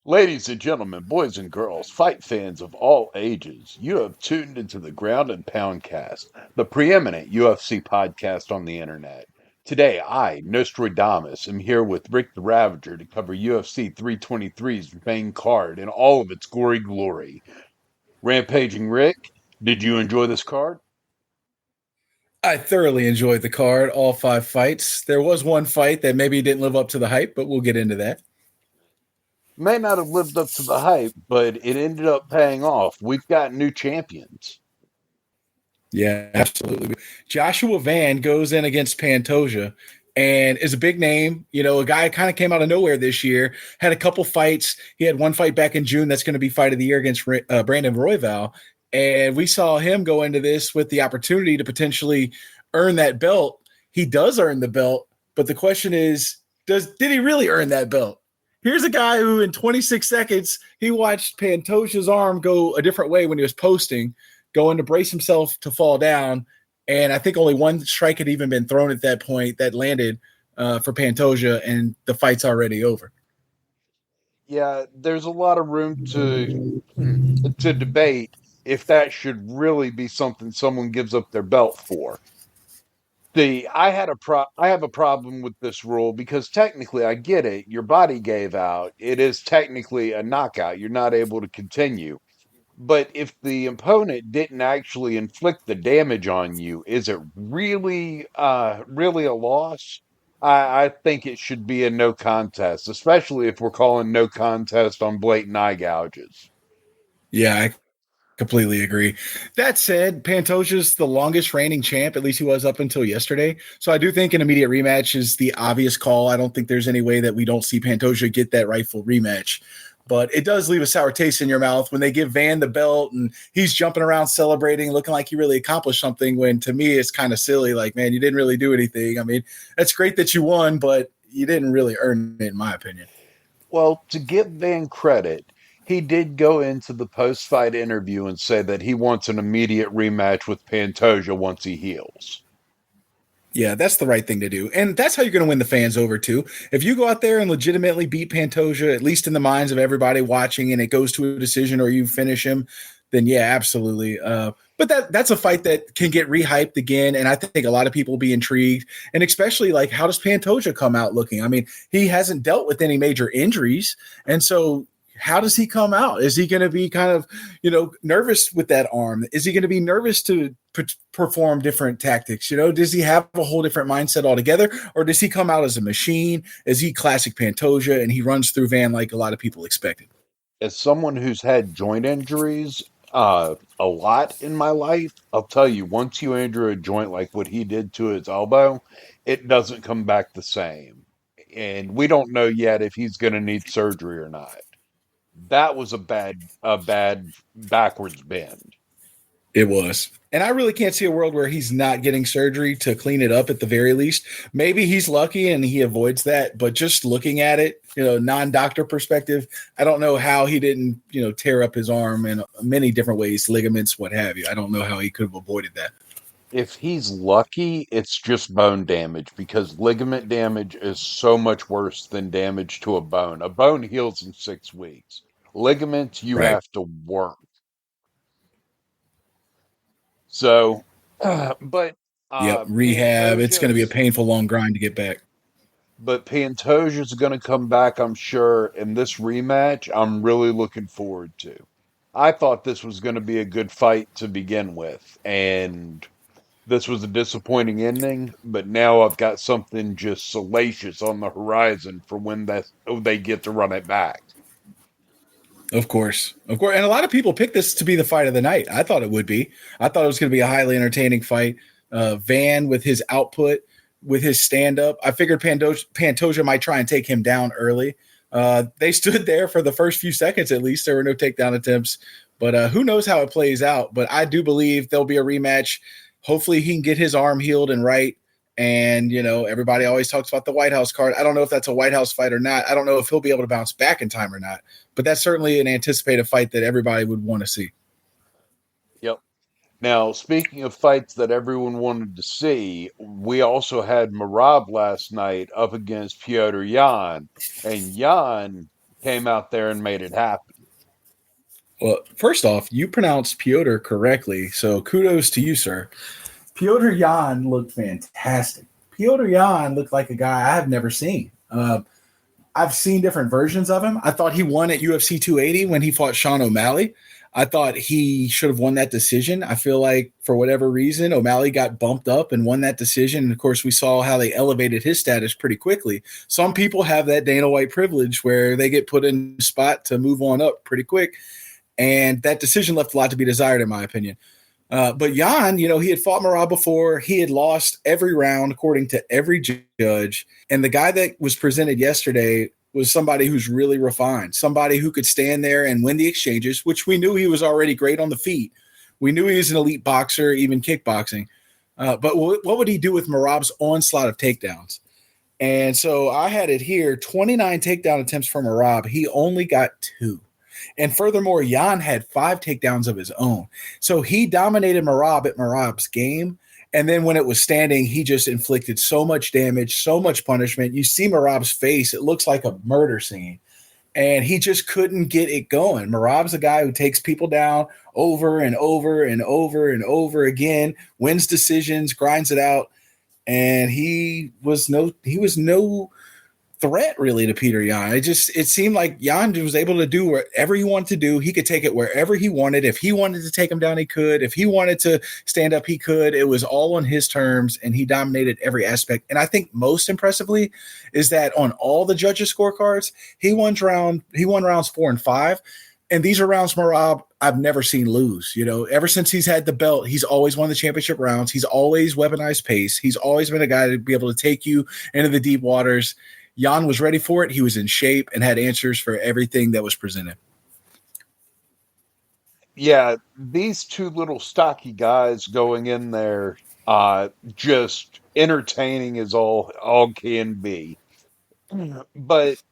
Ladies and gentlemen, boys and girls, fight fans of all ages, you have tuned into the Ground and Pound Cast, the preeminent UFC podcast on the internet. Today, I, Nostradamus, am here with Rick the Ravager to cover UFC 323's main card in all of its gory glory. Rampaging Rick, did you enjoy this card? I thoroughly enjoyed the card, all five fights. There was one fight that maybe didn't live up to the hype, but we'll get into that. May not have lived up to the hype, but it ended up paying off. We've got new champions. Yeah, absolutely. Joshua Van goes in against Pantoja and is a big name. You know, a guy kind of came out of nowhere this year, had a couple fights. He had one fight back in June that's going to be fight of the year against Brandon Royval. And we saw him go into this with the opportunity to potentially earn that belt. He does earn the belt, but the question is, did he really earn that belt? Here's a guy who in 26 seconds, he watched Pantoja's arm go a different way when he was posting, going to brace himself to fall down. And I think only one strike had even been thrown at that point that landed for Pantoja, and the fight's already over. Yeah, there's a lot of room to debate if that should really be something someone gives up their belt for. I have a problem with this rule because technically I get it. Your body gave out. It is technically a knockout. You're not able to continue. But if the opponent didn't actually inflict the damage on you, is it really a loss? I think it should be a no contest, especially if we're calling no contest on blatant eye gouges. Yeah, I completely agree. That said, Pantoja's the longest reigning champ, at least he was up until yesterday. So I do think an immediate rematch is the obvious call. I don't think there's any way that we don't see Pantoja get that rightful rematch. But it does leave a sour taste in your mouth when they give Van the belt and he's jumping around celebrating, looking like he really accomplished something, when to me it's kind of silly. Like, man, you didn't really do anything. I mean, that's great that you won, but you didn't really earn it, in my opinion. Well, to give Van credit, he did go into the post-fight interview and say that he wants an immediate rematch with Pantoja once he heals. Yeah, that's the right thing to do. And that's how you're going to win the fans over, too. If you go out there and legitimately beat Pantoja, at least in the minds of everybody watching, and it goes to a decision or you finish him, then yeah, absolutely. But that's a fight that can get rehyped again. And I think a lot of people will be intrigued. And especially, like, how does Pantoja come out looking? I mean, he hasn't dealt with any major injuries. And so how does he come out? Is he going to be kind of, nervous with that arm? Is he going to be nervous to perform different tactics? Does he have a whole different mindset altogether? Or does he come out as a machine? Is he classic Pantoja and he runs through Van like a lot of people expected? As someone who's had joint injuries a lot in my life, I'll tell you, once you injure a joint like what he did to his elbow, it doesn't come back the same. And we don't know yet if he's going to need surgery or not. That was a bad backwards bend. It was. And I really can't see a world where he's not getting surgery to clean it up at the very least. Maybe he's lucky and he avoids that, but just looking at it, non-doctor perspective, I don't know how he didn't, tear up his arm in many different ways, ligaments, what have you. I don't know how he could have avoided that. If he's lucky, it's just bone damage because ligament damage is so much worse than damage to a bone. A bone heals in 6 weeks. Ligaments, you Right. have to work. So, but Yep. Rehab. It's going to be a Pantoja's painful, long grind to get back. Pantoja's going to come back, I'm sure, in this rematch. I'm really looking forward to. I thought this was going to be a good fight to begin with, and this was a disappointing ending. But now I've got something just salacious on the horizon for when they get to run it back. Of course. Of course. And a lot of people picked this to be the fight of the night. I thought it would be. I thought it was going to be a highly entertaining fight. Van with his output, with his stand up. I figured Pantoja might try and take him down early. They stood there for the first few seconds, at least. There were no takedown attempts. But who knows how it plays out. But I do believe there'll be a rematch. Hopefully he can get his arm healed and right. And, everybody always talks about the White House card. I don't know if that's a White House fight or not. I don't know if he'll be able to bounce back in time or not. But that's certainly an anticipated fight that everybody would want to see. Yep. Now, speaking of fights that everyone wanted to see, we also had Marab last night up against Piotr Yan. And Yan, came out there and made it happen. Well, first off, you pronounced Piotr correctly, so kudos to you, sir. Piotr Jan looked fantastic. Piotr Jan looked like a guy I have never seen. I've seen different versions of him. I thought he won at UFC 280 when he fought Sean O'Malley. I thought he should have won that decision. I feel like for whatever reason, O'Malley got bumped up and won that decision. And of course, we saw how they elevated his status pretty quickly. Some people have that Dana White privilege where they get put in a spot to move on up pretty quick. And that decision left a lot to be desired, in my opinion. But Jan, he had fought Marab before. He had lost every round, according to every judge. And the guy that was presented yesterday was somebody who's really refined, somebody who could stand there and win the exchanges, which we knew he was already great on the feet. We knew he was an elite boxer, even kickboxing. But what would he do with Marab's onslaught of takedowns? And so I had it here, 29 takedown attempts from Marab. He only got 2. And furthermore, Jan had 5 takedowns of his own. So he dominated Marab at Marab's game. And then when it was standing, he just inflicted so much damage, so much punishment. You see Marab's face, it looks like a murder scene. And he just couldn't get it going. Marab's a guy who takes people down over and over and over and over again, wins decisions, grinds it out. And he was no threat really to Peter Yan. It seemed like Yan was able to do whatever he wanted to do. He could take it wherever he wanted. If he wanted to take him down, he could. If he wanted to stand up, he could. It was all on his terms, and he dominated every aspect. And I think most impressively is that on all the judges' scorecards, he won rounds 4 and 5. And these are rounds Marab I've never seen lose. Ever since he's had the belt, he's always won the championship rounds. He's always weaponized pace. He's always been a guy to be able to take you into the deep waters. Jan was ready for it. He was in shape and had answers for everything that was presented. Yeah, these two little stocky guys going in there, just entertaining as all can be. But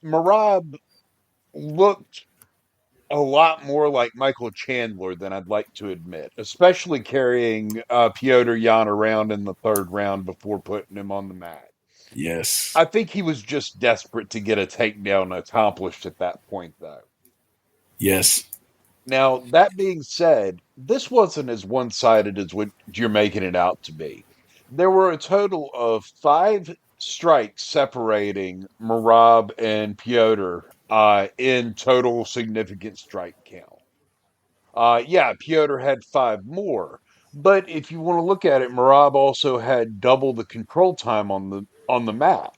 Marab looked a lot more like Michael Chandler than I'd like to admit, especially carrying Piotr Jan around in the third round before putting him on the mat. Yes. I think he was just desperate to get a takedown accomplished at that point, though. Yes. Now, that being said, this wasn't as one sided as what you're making it out to be. There were a total of 5 strikes separating Marab and Piotr in total significant strike count. Yeah, Piotr had 5 more. But if you want to look at it, Marab also had double the control time on the mat.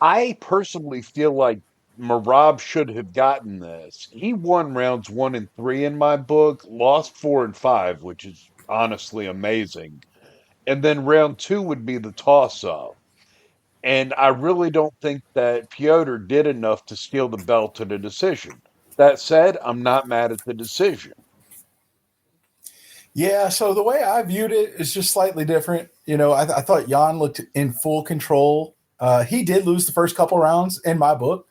I personally feel like Marab should have gotten this. He won rounds 1 and 3 in my book, lost 4 and 5, which is honestly amazing. And then round 2 would be the toss up. And I really don't think that Piotr did enough to steal the belt at a decision. That said, I'm not mad at the decision. Yeah, so the way I viewed it is just slightly different. I thought Jan looked in full control. He did lose the first couple rounds in my book.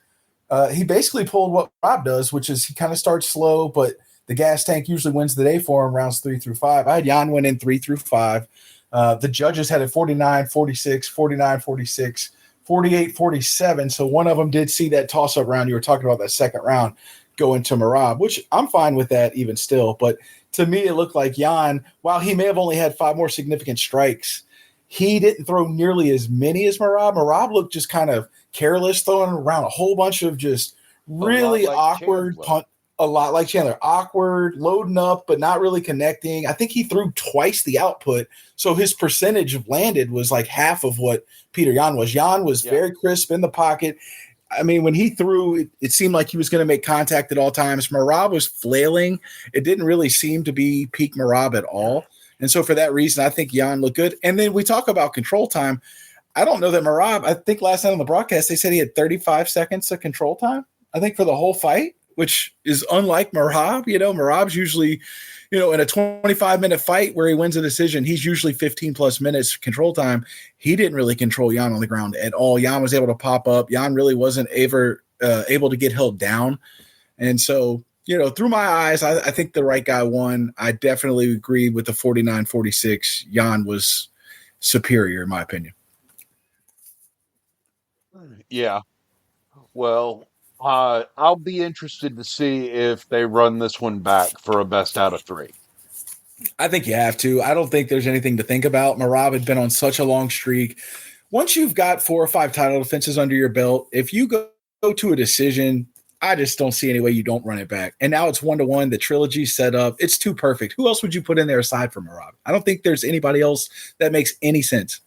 He basically pulled what Rob does, which is he kind of starts slow, but the gas tank usually wins the day for him rounds 3 through 5. I had Jan win in 3 through 5. The judges had it 49, 46, 49, 46, 48, 47. So one of them did see that toss-up round you were talking about, that second round, go into Marab, which I'm fine with that even still. But to me, it looked like Jan, while he may have only had 5 more significant strikes, he didn't throw nearly as many as Marab. Marab looked just kind of careless, throwing around a whole bunch of just A lot really like awkward Chandler. punt, a lot like Chandler, awkward, loading up, but not really connecting. I think he threw twice the output. So his percentage of landed was like half of what Peter Yan was. Yan was Yeah. very crisp in the pocket. I mean, when he threw, it seemed like he was going to make contact at all times. Marab was flailing. It didn't really seem to be peak Marab at all. And so for that reason, I think Jan looked good. And then we talk about control time. I don't know that Marab, I think last night on the broadcast, they said he had 35 seconds of control time, I think, for the whole fight, which is unlike Marab. Marab's usually, in a 25-minute fight where he wins a decision, he's usually 15 plus minutes control time. He didn't really control Jan on the ground at all. Jan was able to pop up. Jan really wasn't ever able to get held down. And so, through my eyes, I think the right guy won. I definitely agree with the 49-46. Jan was superior, in my opinion. Yeah. Well, I'll be interested to see if they run this one back for a best out of three. I think you have to. I don't think there's anything to think about. Marab had been on such a long streak. Once you've got 4 or 5 title defenses under your belt, if you go to a decision, I just don't see any way you don't run it back. And now it's 1-1. The trilogy set up. It's too perfect. Who else would you put in there aside from Marab? I don't think there's anybody else that makes any sense.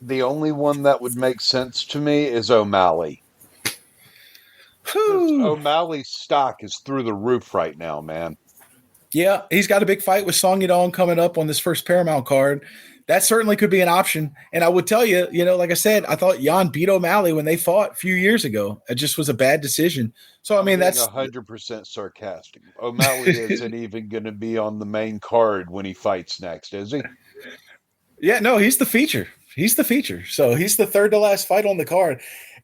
The only one that would make sense to me is O'Malley. Because Whew. O'Malley's stock is through the roof right now, man. Yeah, he's got a big fight with Song Yadong coming up on this first Paramount card. That certainly could be an option. And I would tell you, like I said, I thought Jan beat O'Malley when they fought a few years ago. It just was a bad decision. So, I I'm mean, being that's 100% sarcastic. O'Malley isn't even going to be on the main card when he fights next, is he? yeah, no, he's the feature. He's the feature. So he's the third to last fight on the card.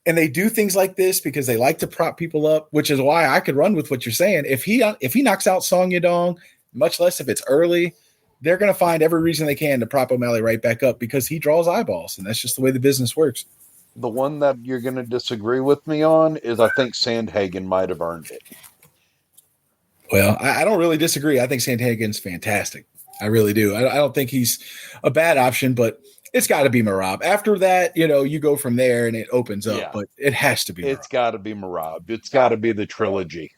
And they do things like this because they like to prop people up, which is why I could run with what you're saying. If he knocks out Song Yadong, much less if it's early, they're going to find every reason they can to prop O'Malley right back up because he draws eyeballs, and that's just the way the business works. The one that you're going to disagree with me on is I think Sandhagen might have earned it. Well, I don't really disagree. I think Sandhagen's fantastic. I really do. I don't think he's a bad option, but it's got to be Marab. After that, you go from there and it opens up, Yeah, but it has to be Marab. it's got to be Marab. It's got to be the trilogy.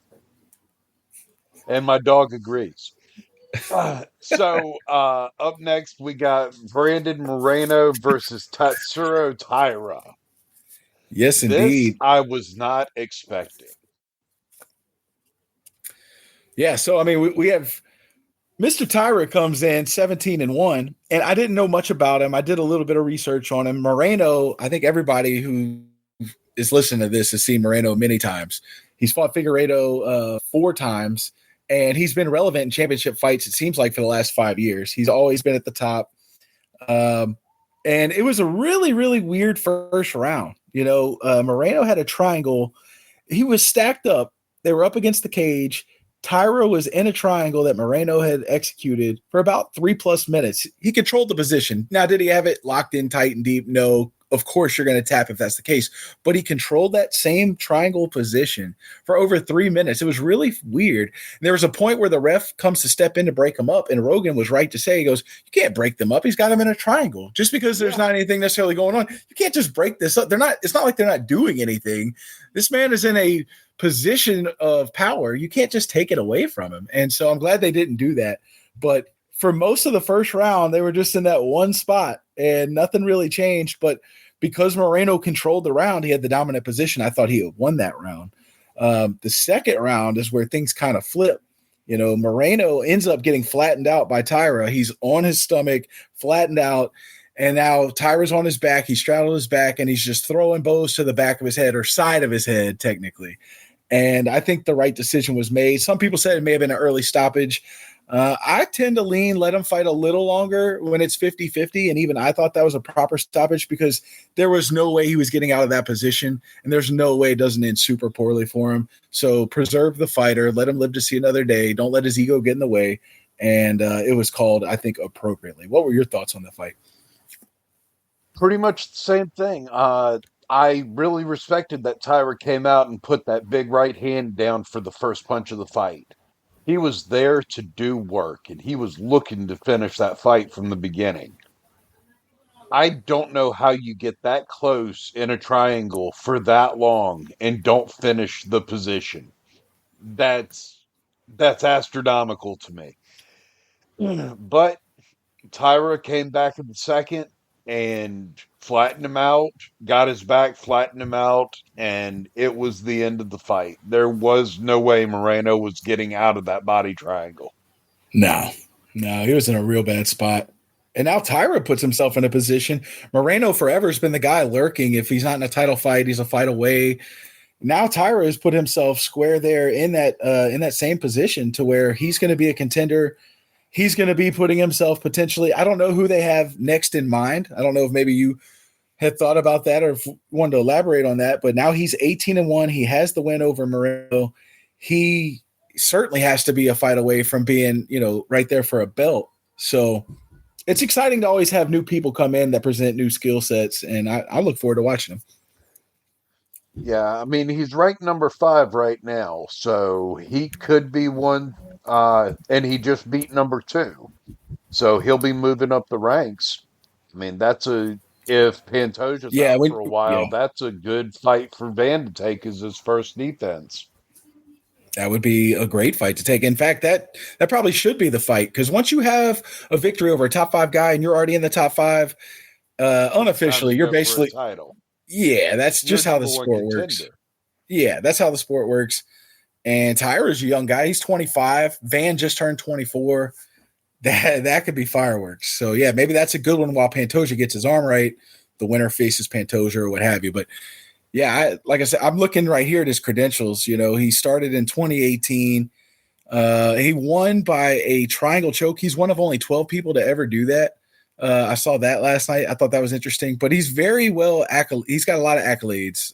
And my dog agrees. Up next, we got Brandon Moreno versus Tatsuro Taira. Yes, This indeed. I was not expecting. Yeah. So, I mean, we have Mr. Tyra comes in 17-1, and I didn't know much about him. I did a little bit of research on him. Moreno, I think everybody who is listening to this has seen Moreno many times. He's fought Figueiredo 4 times, and he's been relevant in championship fights, it seems like, for the last 5 years. He's always been at the top. And it was a really, really weird first round. Moreno had a triangle. He was stacked up. They were up against the cage. Tyro was in a triangle that Moreno had executed for about 3+ minutes. He controlled the position. Now, did he have it locked in tight and deep? No. Of course, you're going to tap if that's the case. But he controlled that same triangle position for over 3 minutes. It was really weird. And there was a point where the ref comes to step in to break him up, and Rogan was right to say, he goes, you can't break them up. He's got him in a triangle. Just because there's not anything necessarily going on, you can't just break this up. It's not like they're not doing anything. This man is in a position of power. You can't just take it away from him. And so I'm glad they didn't do that. But for most of the first round, they were just in that one spot and nothing really changed. But because Moreno controlled the round, he had the dominant position. I thought he had won that round. The second round is where things kind of flip. Moreno ends up getting flattened out by Tyra. He's on his stomach, flattened out. And now Tyra's on his back. He straddled his back, and he's just throwing bows to the back of his head, or side of his head, technically. And I think the right decision was made. Some people said it may have been an early stoppage. I tend to let him fight a little longer when it's 50-50. And even I thought that was a proper stoppage because there was no way he was getting out of that position. And there's no way it doesn't end super poorly for him. So preserve the fighter, let him live to see another day. Don't let his ego get in the way. And it was called, I think, appropriately. What were your thoughts on the fight? Pretty much the same thing. I really respected that Tyra came out and put that big right hand down for the first punch of the fight. He was there to do work, and he was looking to finish that fight from the beginning. I don't know how you get that close in a triangle for that long and don't finish the position. That's astronomical to me. But Tyra came back in the second and flattened him out, got his back, flattened him out, and it was the end of the fight. There was no way Moreno was getting out of that body triangle. No, he was in a real bad spot. And now Tyra puts himself in a position. Moreno forever has been the guy lurking. If he's not in a title fight, he's a fight away. Now Tyra has put himself square there in that same position to where he's going to be a contender. He's going to be putting himself potentially. I don't know who they have next in mind. I don't know if maybe you had thought about that or if you wanted to elaborate on that. But now he's 18-1. He has the win over Moreno. He certainly has to be a fight away from being, right there for a belt. So it's exciting to always have new people come in that present new skill sets, and I look forward to watching them. Yeah, I mean he's ranked number 5 right now, so he could be one. And he just beat number 2, so he'll be moving up the ranks. I mean, that's a if Pantoja's Yeah, out when for a yeah, while, that's a good fight for Van to take as his first defense. that would be a great fight to take. In fact, that probably should be the fight because once you have a victory over a top five guy and you're already in the top five, It's time to unofficially, you're go for a basically title. yeah. That's You're just how the number one sport works. contender. Yeah, that's how the sport works. And Tyra's a young guy. He's 25. Van just turned 24. That could be fireworks. So yeah, maybe that's a good one while Pantoja gets his arm right. The winner faces Pantoja or what have you. But yeah, like I said, I'm looking right here at his credentials. You know, he started in 2018. He won by a triangle choke. He's one of only 12 people to ever do that. I saw that last night. I thought that was interesting, but he's very well he's got a lot of accolades.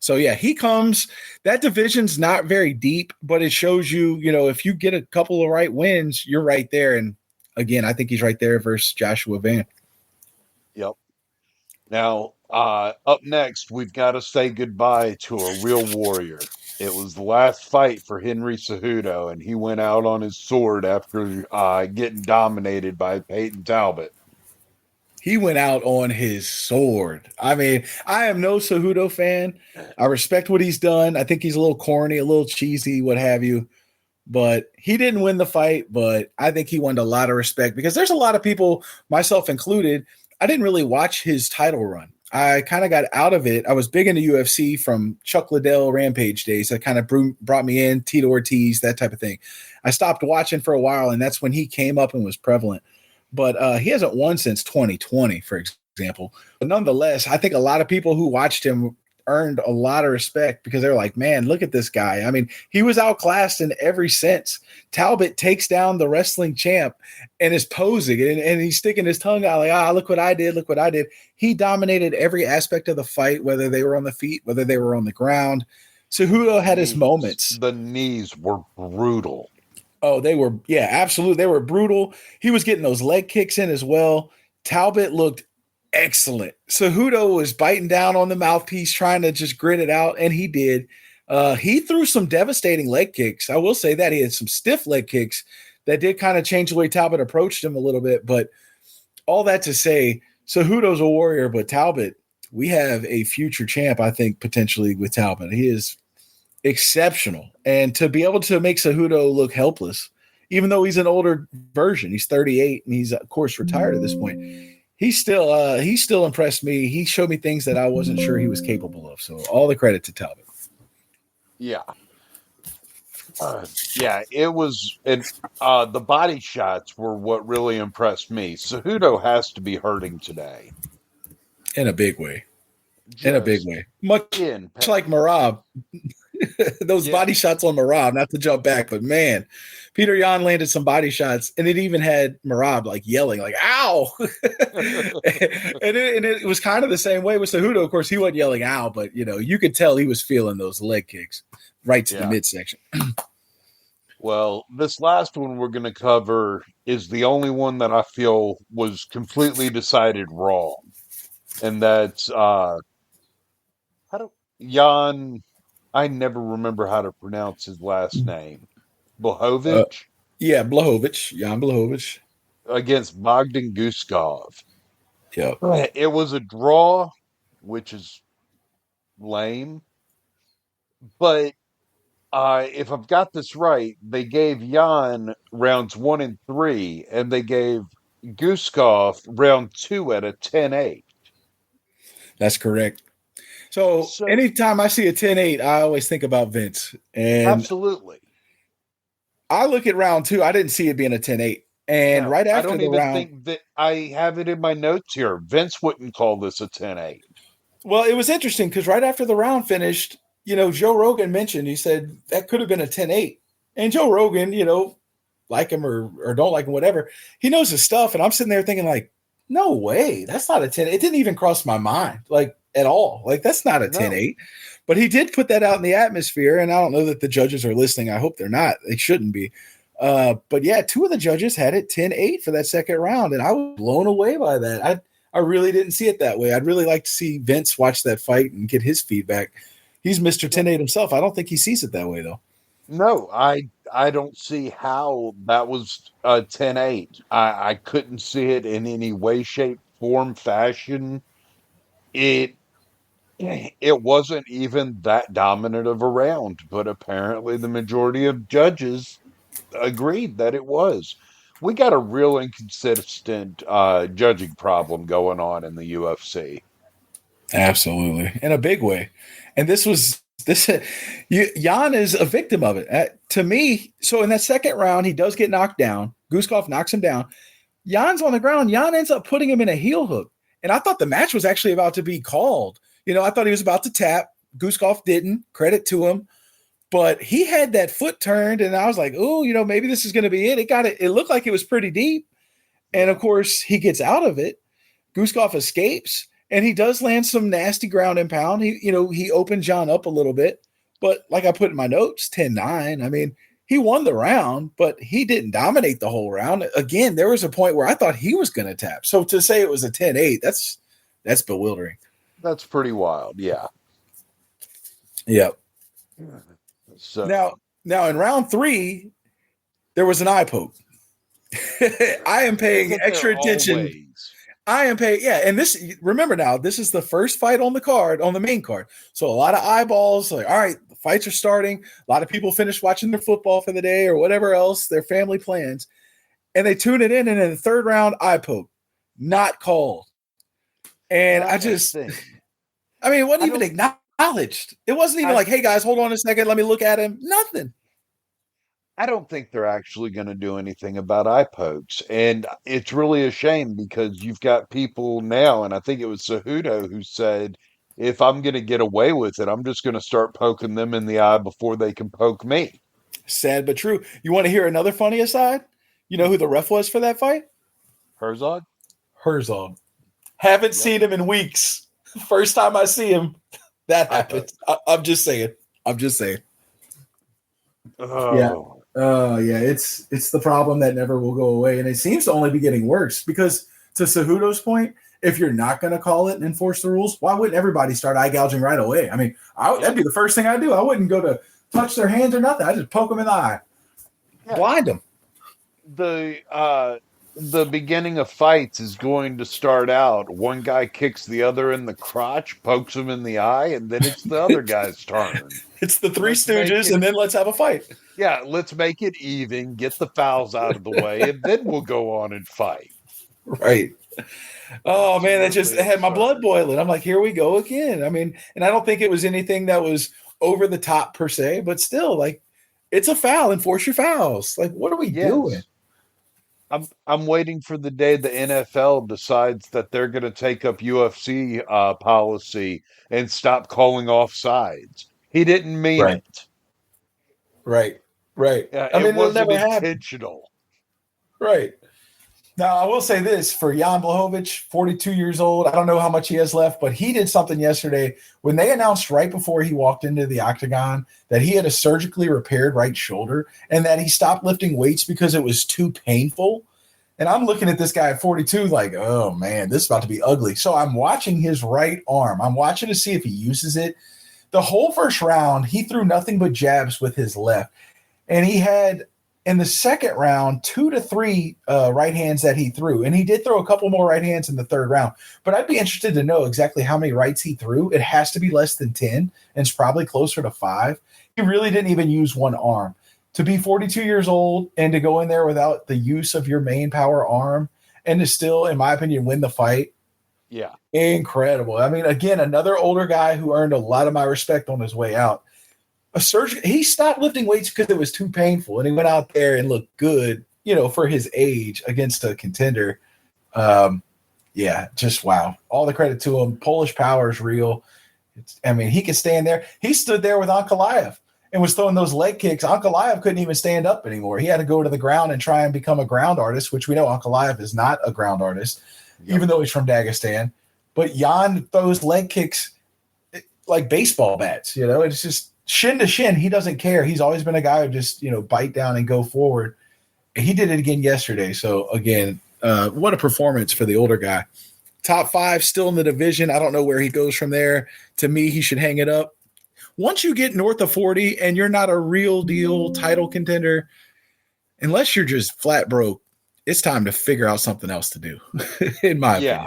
So yeah, he comes. That division's not very deep, but it shows you, you know, if you get a couple of right wins, you're right there. And again, I think he's right there versus Joshua Van. Yep. Now, up next, we've got to say goodbye to a real warrior. It was the last fight for Henry Cejudo, and he went out on his sword after getting dominated by Peyton Talbot. He went out on his sword. I mean, I am no Cejudo fan. I respect what he's done. I think he's a little corny, a little cheesy, what have you. But he didn't win the fight, but I think he won a lot of respect because there's a lot of people, myself included, I didn't really watch his title run. I kind of got out of it. I was big into UFC from Chuck Liddell Rampage days. That kind of brought me in, Tito Ortiz, that type of thing. I stopped watching for a while, and that's when he came up and was prevalent. But he hasn't won since 2020, for example. But nonetheless, I think a lot of people who watched him earned a lot of respect because they're like, man, look at this guy. I mean, he was outclassed in every sense. Talbot takes down the wrestling champ and is posing and he's sticking his tongue out like, look what I did. Look what I did. He dominated every aspect of the fight, whether they were on the feet, whether they were on the ground. Cejudo had his moments. The knees were brutal. Oh, they were, yeah, absolutely. They were brutal. He was getting those leg kicks in as well. Talbot looked excellent. Cejudo was biting down on the mouthpiece, trying to just grit it out, and he did. He threw some devastating leg kicks. I will say that he had some stiff leg kicks that did kind of change the way Talbot approached him a little bit. But all that to say, Cejudo's a warrior, but Talbot, we have a future champ, I think, potentially with Talbot. He is exceptional. And to be able to make Cejudo look helpless, even though he's an older version, he's 38 and he's of course retired at this point. He still impressed me. He showed me things that I wasn't sure he was capable of. So all the credit to Talbot. Yeah. Yeah, it was, and the body shots were what really impressed me. Cejudo has to be hurting today. In a big way. In a big Just way. Much in like pain. Marab. Those Yeah. body shots on Marab, not to jump back, but man, Peter Yan landed some body shots, and it even had Marab like yelling, like "ow!" And it was kind of the same way with Cejudo. Of course, he wasn't yelling "ow," but you know, you could tell he was feeling those leg kicks right to the Yeah. midsection. Well, this last one we're going to cover is the only one that I feel was completely decided wrong. And that's how do Jan, I never remember how to pronounce his last name. Uh, Blahovic yeah, Blahovic, Jan Blahovic. against Bogdan Guskov. Yep, It was a draw, which is lame, but if I've got this right, they gave Jan rounds 1 and 3, and they gave Guskov round 2 at a 10-8. that's correct. So So anytime I see a 10-8, I always think about Vince. And absolutely. I look at round two, I didn't see it being a 10-8. And No, right I after don't the even round, think that I have it in my notes here. Vince wouldn't call this a 10-8. well, it was interesting because right after the round finished, you know, Joe Rogan mentioned, he said that could have been a 10-8. And Joe Rogan, you know, like him or don't like him, whatever, he knows his stuff. And I'm sitting there thinking, like, no way, that's not a 10. It didn't even cross my mind, like, at all. Like, that's not a No. 10-8. But he did put that out in the atmosphere. And I don't know that the judges are listening. I hope they're not. They shouldn't be. But yeah, two of the judges had it 10-8 for that second round. And I was blown away by that. I really didn't see it that way. I'd really like to see Vince watch that fight and get his feedback. He's Mr. 10-8 himself. I don't think he sees it that way though. No, I don't see how that was a 10-8. I couldn't see it in any way, shape, form, fashion. It it wasn't even that dominant of a round, but apparently the majority of judges agreed that it was. We got a real inconsistent judging problem going on in the UFC. Absolutely, in a big way. And this. Jan is a victim of it. To me, so in that second round, he does get knocked down. Guskov knocks him down. Jan's on the ground. Jan ends up putting him in a heel hook. And I thought the match was actually about to be called. I thought he was about to tap. Guskov didn't. Credit to him. But he had that foot turned, and I was like, oh, maybe this is going to be it. It looked like it was pretty deep. And of course, he gets out of it. Guskov escapes, and he does land some nasty ground and pound. He opened John up a little bit, but like I put in my notes, 10-9. I mean, he won the round, but he didn't dominate the whole round. Again, there was a point where I thought he was going to tap. So to say it was a 10-8, that's bewildering. That's pretty wild. Yeah. Yep. So now in round 3, there was an eye poke. I am paying extra attention. Always. I am paying, yeah. And remember now, this is the first fight on the main card. So a lot of eyeballs, like, all right, the fights are starting. A lot of people finish watching their football for the day or whatever else, their family plans. And they tune it in, and in the third round, eye poke. Not called. And it wasn't even acknowledged. It wasn't even like, hey guys, hold on a second, let me look at him. Nothing. I don't think they're actually going to do anything about eye pokes. And it's really a shame because you've got people now, and I think it was Cejudo who said, if I'm going to get away with it, I'm just going to start poking them in the eye before they can poke me. Sad but true. You want to hear another funny aside? You know who the ref was for that fight? Herzog? Haven't seen him in weeks. First time I see him, that happens. I'm just saying. Oh. Yeah, it's the problem that never will go away, and it seems to only be getting worse because, to Cejudo's point, if you're not going to call it and enforce the rules, why wouldn't everybody start eye gouging right away? I mean, that'd be the first thing I do. I wouldn't go to touch their hands or nothing. I just poke them in the eye, blind them. The beginning of fights is going to start out. One guy kicks the other in the crotch, pokes him in the eye, and then it's the other guy's turn. It's the Three Stooges, and then let's have a fight. Yeah, let's make it even, get the fouls out of the way, and then we'll go on and fight. Right. Oh, man, it had my blood boiling. I'm like, here we go again. I mean, and I don't think it was anything that was over the top per se, but still, like, it's a foul. Enforce your fouls. Like, what are we doing? I'm waiting for the day the NFL decides that they're going to take up UFC policy and stop calling offsides. He didn't mean it. Right. I mean, it wasn't intentional. Right. Now, I will say this for Jan Blachowicz, 42 years old. I don't know how much he has left, but he did something yesterday when they announced right before he walked into the octagon that he had a surgically repaired right shoulder and that he stopped lifting weights because it was too painful. And I'm looking at this guy at 42 like, oh, man, this is about to be ugly. So I'm watching his right arm. I'm watching to see if he uses it. The whole first round, he threw nothing but jabs with his left. And he had, in the second round, 2 to 3 right hands that he threw. And he did throw a couple more right hands in the third round. But I'd be interested to know exactly how many rights he threw. It has to be less than 10, and it's probably closer to 5. He really didn't even use one arm. To be 42 years old and to go in there without the use of your main power arm and to still, in my opinion, win the fight. Yeah. Incredible. I mean, again, another older guy who earned a lot of my respect on his way out. He stopped lifting weights because it was too painful, and he went out there and looked good, for his age against a contender. Yeah, just wow. All the credit to him. Polish power is real. He could stand there. He stood there with Ankalaev and was throwing those leg kicks. Ankalaev couldn't even stand up anymore. He had to go to the ground and try and become a ground artist, which we know Ankalaev is not a ground artist, even though he's from Dagestan. But Jan throws leg kicks like baseball bats. It's just shin to shin. He doesn't care. He's always been a guy who just, bite down and go forward. He did it again yesterday. So, again, what a performance for the older guy. Top 5 still in the division. I don't know where he goes from there. To me, he should hang it up. Once you get north of 40 and you're not a real deal title contender, unless you're just flat broke, it's time to figure out something else to do, in my Yeah.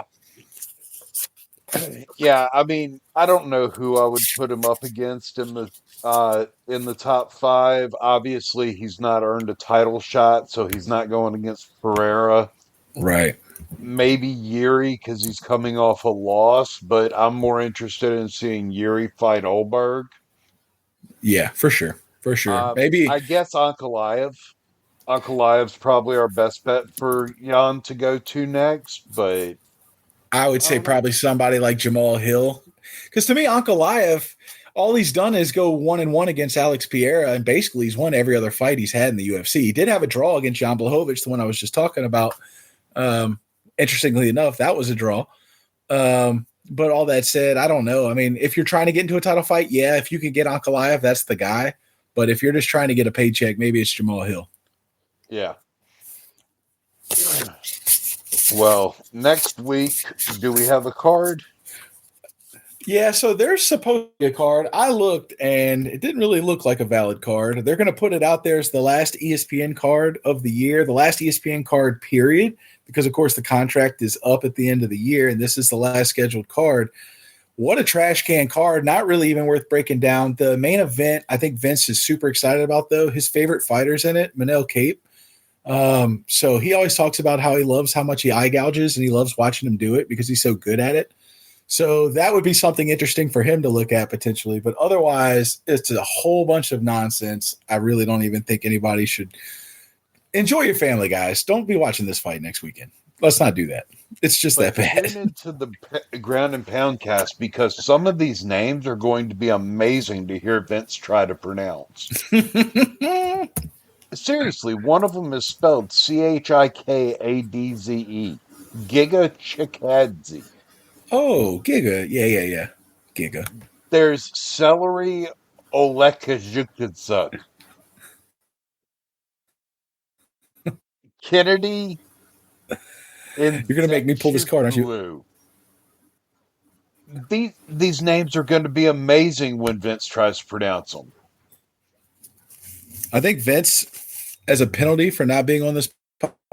opinion. Yeah, I mean, I don't know who I would put him up against in the top five. Obviously, he's not earned a title shot, so he's not going against Pereira. Right. Maybe Yuri because he's coming off a loss, but I'm more interested in seeing Yuri fight Olberg. Yeah, for sure. For sure. Maybe I guess Ankalaev. Ankalaev's probably our best bet for Jan to go to next, but I would I say don't know. probably somebody like Jamal Hill. Because to me, Ankalaev, all he's done is go 1-1 against Alex Pereira, and basically he's won every other fight he's had in the UFC. He did have a draw against Jan Blachowicz, the one I was just talking about. Interestingly enough, that was a draw. But all that said, I don't know. I mean, if you're trying to get into a title fight, yeah, if you can get Ankalaev, that's the guy. But if you're just trying to get a paycheck, maybe it's Jamal Hill. Yeah. Well, next week, do we have a card? Yeah, so there's supposed to be a card. I looked and it didn't really look like a valid card. They're going to put it out there as the last ESPN card of the year, the last ESPN card, period, because, of course, the contract is up at the end of the year, and this is the last scheduled card. What a trash can card. Not really even worth breaking down. The main event, I think Vince is super excited about, though. His favorite fighter's in it, Manel Cape. So he always talks about how he loves how much he eye gouges, and he loves watching him do it because he's so good at it. So that would be something interesting for him to look at potentially. But otherwise, it's a whole bunch of nonsense. I really don't even think anybody should enjoy your family, guys. Don't be watching this fight next weekend. Let's not do that. It's just But that bad. tune into the Ground and Pound cast because some of these names are going to be amazing to hear Vince try to pronounce. Seriously, one of them is spelled Chikadze. Giga Chikadze. Oh, Giga. Yeah. Giga. There's Celery Olekajukazuk. Kennedy in You're going to make me pull this card, aren't you? Zekchukulu. These names are going to be amazing when Vince tries to pronounce them. I think Vince, as a penalty for not being on this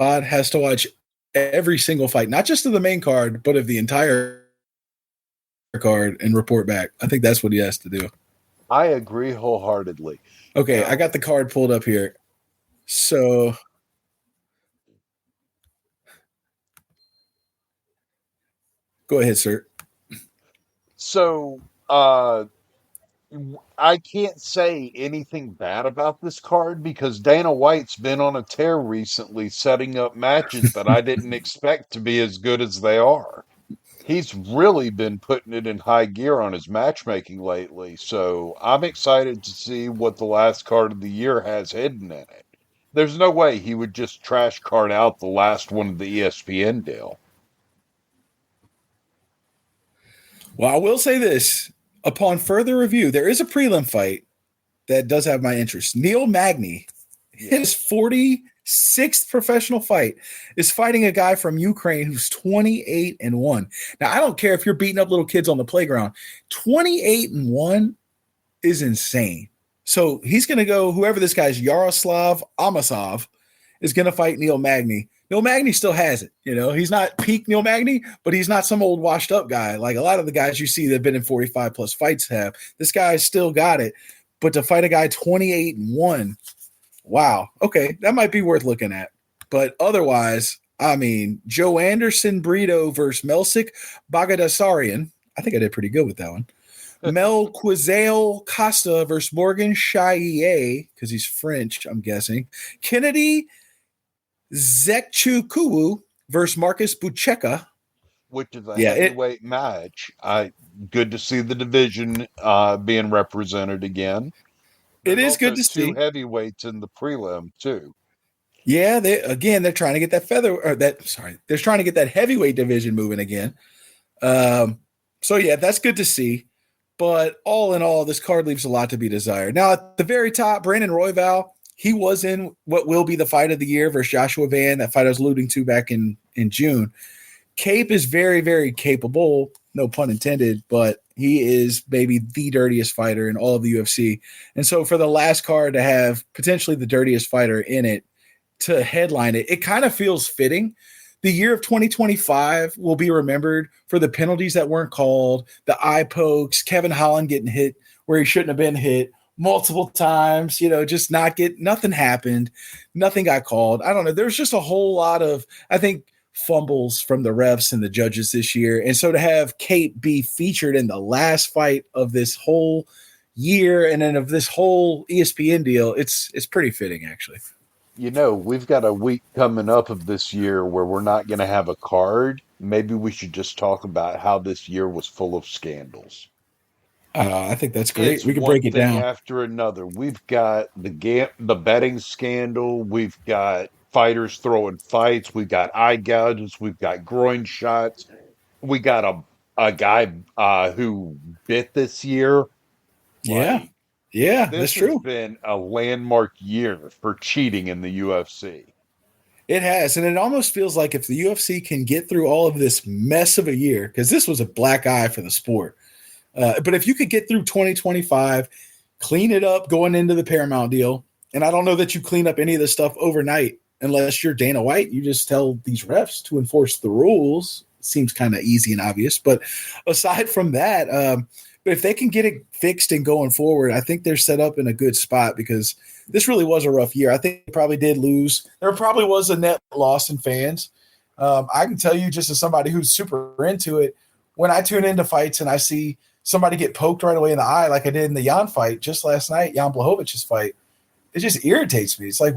pod, has to watch every single fight, not just of the main card, but of the entire card and report back. I think that's what he has to do. I agree wholeheartedly. Okay, Now, I got the card pulled up here. So go ahead, sir. so I can't say anything bad about this card because Dana White's been on a tear recently setting up matches that I didn't expect to be as good as they are. He's really been putting it in high gear on his matchmaking lately, so I'm excited to see what the last card of the year has hidden in it. There's no way he would just trash card out the last one of the ESPN deal. Well, I will say this. Upon further review, there is a prelim fight that does have my interest. Neil Magny, Yeah. his 46th professional fight, is fighting a guy from Ukraine who's 28-1. Now, I don't care if you're beating up little kids on the playground. 28-1 is insane. So he's going to go, whoever this guy's, Yaroslav Amasov, is going to fight Neil Magny. Neil Magny still has it. You know, he's not peak Neil Magny, but he's not some old washed up guy. Like a lot of the guys you see that have been in 45 plus fights have. This guy's still got it. But to fight a guy 28-1, wow. Okay, that might be worth looking at. But otherwise, I mean, Joe Anderson Brito versus Melsik Bagadasarian. I think I did pretty good with that one. Mel Quizale Costa versus Morgan Chaillet, because he's French, I'm guessing. Kennedy Zekchukwu versus Marcus Buchecha. Which is a heavyweight match. Good to see the division being represented again. It There's is good also to two see. heavyweights in the prelim too. Yeah, they're trying to get that they're trying to get that heavyweight division moving again. So yeah, that's good to see. But all in all, this card leaves a lot to be desired. Now, at the very top, Brandon Royval, he was in what will be the fight of the year versus Joshua Van, that fight I was alluding to back in June. Cape is very, very capable, no pun intended, but He is maybe the dirtiest fighter in all of the UFC. And so for the last card to have potentially the dirtiest fighter in it to headline it, it kind of feels fitting. The year of 2025 will be remembered for the penalties that weren't called, the eye pokes, Kevin Holland getting hit where he shouldn't have been hit multiple times, just not get nothing happened, nothing got called. I don't know. There's just a whole lot of, I think, fumbles from the refs and the judges this year. And so to have Kate be featured in the last fight of this whole year and then of this whole ESPN deal, it's pretty fitting actually. We've got a week coming up of this year where we're not going to have a card. Maybe we should just talk about how this year was full of scandals. I think that's great. It's We can one break it thing down. after another. We've got the betting scandal. We've got fighters throwing fights. We've got eye gouges. We've got groin shots. We got a guy who bit this year. Yeah. Like Yeah, that's this has true. been a landmark year for cheating in the UFC. It has. And it almost feels like if the UFC can get through all of this mess of a year, because this was a black eye for the sport. But if you could get through 2025, clean it up going into the Paramount deal, and I don't know that you clean up any of this stuff overnight unless you're Dana White. You just tell these refs to enforce the rules. Seems kind of easy and obvious. But aside from that, but if they can get it fixed and going forward, I think they're set up in a good spot because this really was a rough year. I think they probably did lose. There probably was a net loss in fans. I can tell you, just as somebody who's super into it, when I tune into fights and I see somebody get poked right away in the eye, like I did in the Jan fight just last night, Jan Blachowicz fight, it just irritates me. It's like,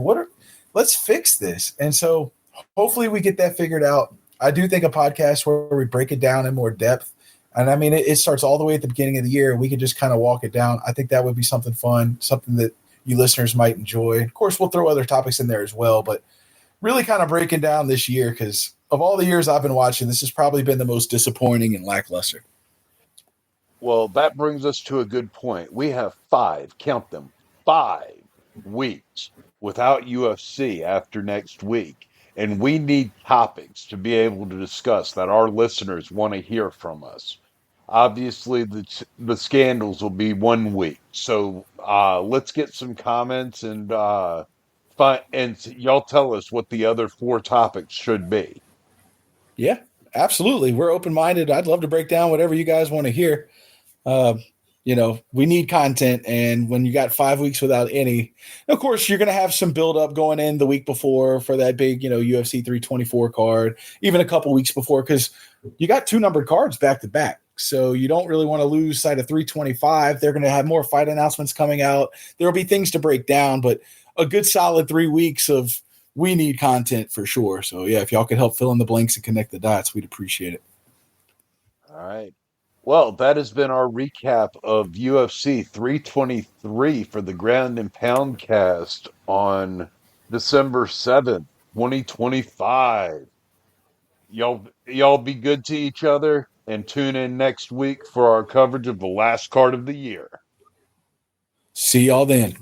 let's fix this. And so hopefully we get that figured out. I do think a podcast where we break it down in more depth. And I mean, it starts all the way at the beginning of the year, and we could just kind of walk it down. I think that would be something fun, something that you listeners might enjoy. Of course, we'll throw other topics in there as well, but really kind of breaking down this year because of all the years I've been watching, this has probably been the most disappointing and lackluster. Well, that brings us to a good point. We have count them, 5 weeks without UFC after next week. And we need topics to be able to discuss that our listeners want to hear from us. Obviously, the scandals will be one week. So let's get some comments and y'all tell us what the other 4 topics should be. Yeah, absolutely. We're open minded. I'd love to break down whatever you guys want to hear. Uh, we need content, and when you got 5 weeks without any, of course, you're going to have some build up going in the week before for that big, UFC 324 card, even a couple weeks before, because you got 2 numbered cards back to back. So you don't really want to lose sight of 325. They're going to have more fight announcements coming out. There will be things to break down, but a good solid 3 weeks of we need content for sure. So yeah, if y'all could help fill in the blanks and connect the dots, we'd appreciate it. All right. Well, that has been our recap of UFC 323 for the Ground and Pound cast on December 7th, 2025. Y'all be good to each other and tune in next week for our coverage of the last card of the year. See y'all then.